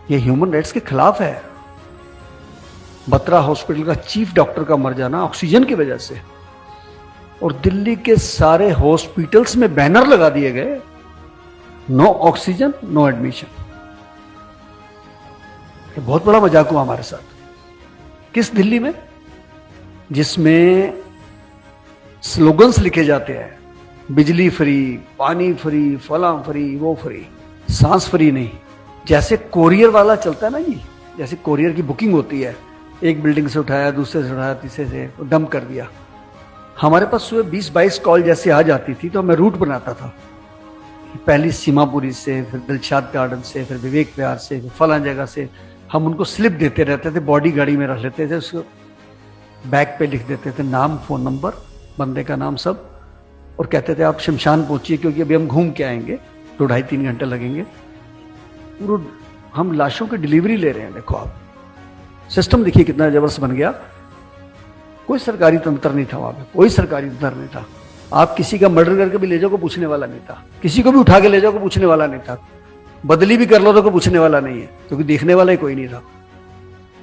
ये human rights के खिलाफ है। बत्रा हॉस्पिटल का चीफ डॉक्टर का मर जाना ऑक्सीजन की वजह से, और दिल्ली के सारे हॉस्पिटल्स में बैनर लगा दिए गए, नो ऑक्सीजन नो एडमिशन। ये बहुत बड़ा मजाक हुआ हमारे साथ। किस दिल्ली में जिसमें स्लोगन्स लिखे जाते हैं, बिजली फ्री, पानी फ्री, फला फ्री, वो फ्री, सांस फ्री नहीं। जैसे कोरियर वाला चलता है ना जी, जैसे कोरियर की बुकिंग होती है, एक बिल्डिंग से उठाया, दूसरे से उठाया, तीसरे से डंप कर दिया। हमारे पास सुबह 20-22 कॉल जैसे आ जाती थी तो मैं रूट बनाता था, पहली सीमापुरी से, फिर दिलशाद गार्डन से, फिर विवेक विहार से, फिर फला जगह से। हम उनको स्लिप देते रहते थे, बॉडी गाड़ी में रख लेते थे, उसको बैग पे लिख देते थे, नाम, फोन नंबर, बंदे का नाम सब, और कहते थे आप शमशान पहुंचिए क्योंकि अभी हम घूम के आएंगे, 2-2.5-3 घंटे लगेंगे। हम लाशों की डिलीवरी ले रहे हैं। देखो आप सिस्टम देखिए कितना जबरदस्त बन गया। कोई सरकारी तंत्र नहीं था वहां पे, कोई सरकारी तंत्र नहीं था। आप किसी का मर्डर करके भी ले जाओ को पूछने वाला नहीं था, किसी को भी उठा के ले जाओ को पूछने वाला नहीं था, बदली भी कर लो तो को पूछने वाला नहीं है, क्योंकि देखने वाला ही कोई नहीं था।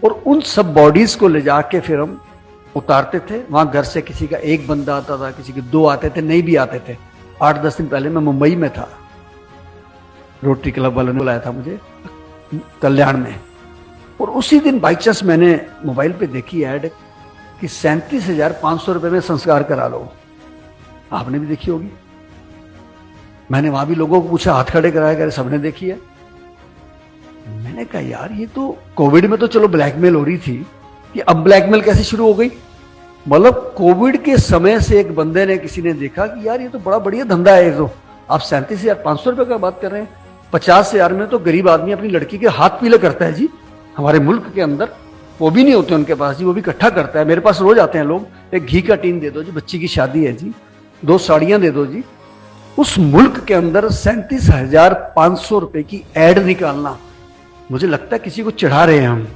और उन सब बॉडीज को ले जाके फिर हम उतारते थे। वहां घर से किसी का एक बंदा आता था, किसी के 2 आते थे, नहीं भी आते थे। 8-10 दिन पहले मैं मुंबई में था, रोटरी क्लब वालों ने बुलाया था मुझे कल्याण में, और उसी दिन बाई चांस मैंने मोबाइल पे देखी ऐड कि 37,500 रुपए में संस्कार करा लो। आपने भी देखी होगी। मैंने वहां भी लोगों को पूछा, हाथ खड़े कराया करे, सबने देखी है। मैंने कहा यार ये तो कोविड में तो चलो ब्लैकमेल हो रही थी, कि अब ब्लैकमेल कैसे शुरू हो गई। मतलब कोविड के समय से एक बंदे ने, किसी ने देखा कि यार ये तो बड़ा बढ़िया धंधा है। तो आप 37,500 रुपए का बात कर रहे हैं। 50,000 में तो गरीब आदमी अपनी लड़की के हाथ पीले करता है जी। हमारे मुल्क के अंदर वो भी नहीं होते उनके पास जी, वो भी इकट्ठा करता है। मेरे पास रोज आते हैं लोग, एक घी का टीन दे दो जी, बच्ची की शादी है जी, 2 साड़ियां दे दो जी। उस मुल्क के अंदर 37,500 रुपए की एड निकालना, मुझे लगता है किसी को चिढ़ा रहे हैं हम।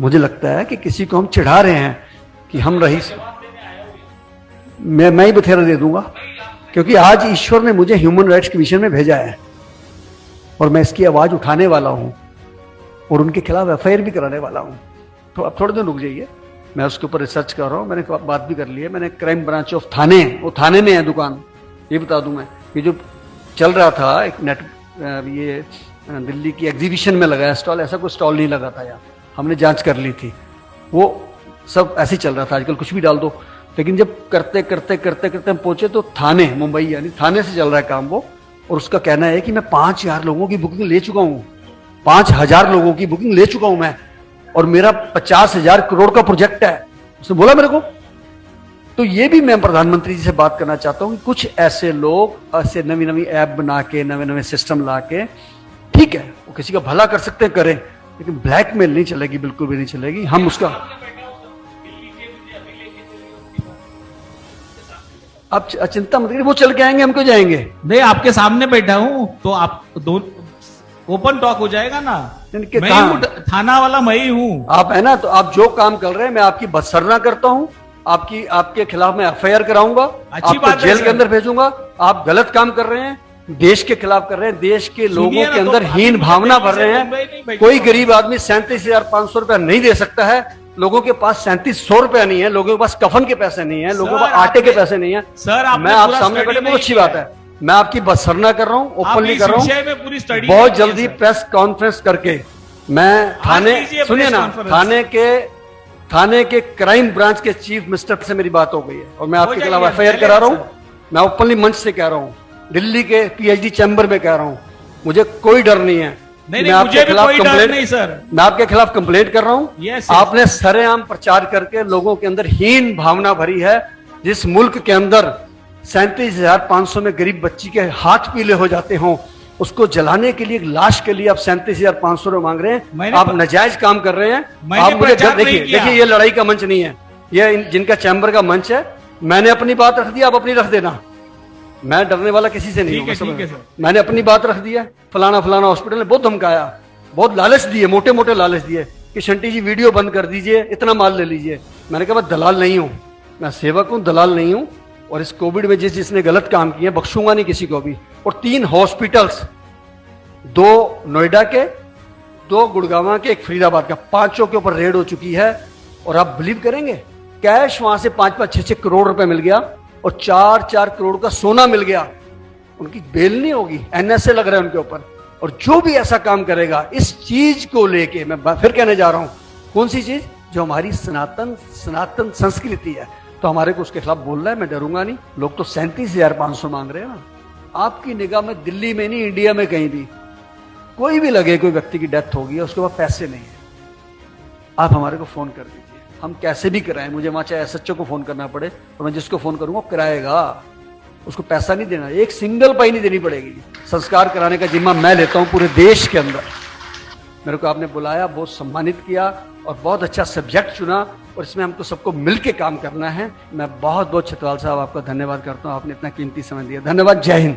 मुझे लगता है कि किसी को हम चिढ़ा रहे हैं कि हम रईस, मैं ही बथेरा दे दूंगा, क्योंकि आज ईश्वर ने मुझे ह्यूमन राइट्स कमीशन में भेजा है और मैं इसकी आवाज उठाने वाला हूं और उनके खिलाफ एफआईआर भी कराने वाला हूं। तो अब थोड़े दिन रुक जाइए, मैं उसके ऊपर रिसर्च कर रहा हूं। मैंने बात भी कर ली है, मैंने क्राइम ब्रांच ऑफ थाने, वो थाने में है दुकान, ये बता दूं मैं। ये जो चल रहा था एक नेट, ये दिल्ली की एग्जीबिशन में लगाया स्टॉल, ऐसा कोई स्टॉल नहीं लगा था यार, हमने जांच कर ली थी। वो सब ऐसे ही चल रहा था, आजकल कुछ भी डाल दो। लेकिन जब करते करते करते करते हम पहुंचे तो थाने, मुंबई, यानी थाने से चल रहा है काम वो। और उसका कहना है कि मैं 5,000 लोगों की बुकिंग ले चुका हूं, 5,000 लोगों की बुकिंग ले चुका हूं मैं, और मेरा 50,000 करोड़ का प्रोजेक्ट है, उसने बोला मेरे को। तो ये भी मैं प्रधानमंत्री जी से बात करना चाहता हूं कि कुछ ऐसे लोग ऐसे नवी नवी ऐप बना के, नवे नवे सिस्टम ला के, ठीक है वो किसी का भला कर सकते हैं, करें, लेकिन ब्लैकमेल नहीं चलेगी, बिल्कुल भी नहीं चलेगी। हम उसका आप चिंता मत करिए, वो चल के आएंगे, हम क्यों जाएंगे। नहीं, आपके सामने बैठा हूं तो आप दो ओपन टॉक हो जाएगा ना। मैं हूं थाना वाला, मैं ही हूं। आप है ना, तो आप जो काम कर रहे हैं मैं आपकी बदसरना करता हूं, आपके खिलाफ मैं एफआईआर कराऊंगा, आपको जेल के अंदर भेजूंगा। आप गलत काम कर रहे हैं, देश के खिलाफ कर रहे हैं, देश के लोगों के अंदर हीन भावना भर रहे हैं। कोई गरीब आदमी 37,500 रुपया नहीं दे सकता है। लोगों के पास 3700 रुपया नहीं है, लोगों के पास कफन के पैसे नहीं है, लोगों के पास आटे के पैसे नहीं है। सर, मैं आप सामने बैठे, बहुत अच्छी बात है, मैं आपकी बदसरना कर रहा हूं, ओपनली कर रहा हूं। बहुत जल्दी प्रेस कॉन्फ्रेंस करके मैं थाने, सुनिए ना, थाने के क्राइम ब्रांच के चीफ मिनिस्टर से मेरी बात हो गई है और मैं आपके खिलाफ एफआईआर करा रहा हूं। मैं ओपनली मंच से कह रहा हूं, दिल्ली के पीएचडी चैम्बर में कह रहा हूं, मुझे कोई डर नहीं है। नहीं, मुझे भी कोई डर नहीं सर। मैं आपके खिलाफ कंप्लेंट कर रहा हूं। आपने सरेआम प्रचार करके लोगों के अंदर हीन भावना भरी है। जिस मुल्क के अंदर 37,500 में गरीब बच्ची के हाथ पीले हो जाते हों, उसको जलाने के लिए, एक लाश के लिए आप 37,500 रुपए मांग रहे हैं। आप नाजायज काम कर रहे हैं। आप मुझे देखिए, ये लड़ाई का मंच नहीं है, ये जिनका चैम्बर का मंच है। मैंने अपनी बात रख दी, आप अपनी रख देना। मैं डरने वाला किसी से नहीं हूं। मैंने अपनी बात रख दी है। फलाना फलाना हॉस्पिटल ने बहुत धमकाया, बहुत लालच दिए, मोटे मोटे लालच दिए कि शंटी जी वीडियो बंद कर दीजिए, इतना माल ले लीजिए। मैंने कहा मैं दलाल नहीं हूं, मैं सेवक हूं, दलाल नहीं हूं। और इस कोविड में जिसने गलत काम किए बख्शूंगा नहीं किसी को भी। और 3 हॉस्पिटल्स, 2 नोएडा के, 2 गुड़गांव के, एक फरीदाबाद का, 5 के ऊपर रेड हो चुकी है। और आप बिलीव करेंगे, कैश वहां से 5-5, 6-6 करोड़ रुपए मिल गया और 4-4 करोड़ का सोना मिल गया। उनकी बेल नहीं होगी, एनएसए लग रहा है उनके ऊपर। और जो भी ऐसा काम करेगा इस चीज को लेके, मैं फिर कहने जा रहा हूं, कौन सी चीज? जो हमारी सनातन संस्कृति है, तो हमारे को उसके खिलाफ बोलना है। मैं डरूंगा नहीं। लोग तो 37,500 मांग रहे हैं ना। आपकी निगाह में दिल्ली में नहीं, इंडिया में कहीं भी कोई भी लगे कोई व्यक्ति की डेथ होगी, उसके पास पैसे नहीं है, आप हमारे को फोन कर दीजिए, हम कैसे भी कराएं। मुझे वहां चाहे एसएचओ को फोन करना पड़े, तो मैं जिसको फोन करूंगा वो कराएगा। उसको पैसा नहीं देना, एक सिंगल पाई नहीं देनी पड़ेगी। संस्कार कराने का जिम्मा मैं लेता हूं पूरे देश के अंदर। मेरे को आपने बुलाया, बहुत सम्मानित किया और बहुत अच्छा सब्जेक्ट चुना, और इसमें हमको सबको मिलके काम करना है। मैं बहुत बहुत छतवाल साहब आपका धन्यवाद करता हूं, आपने इतना कीमती समय दिया। धन्यवाद। जय हिंद।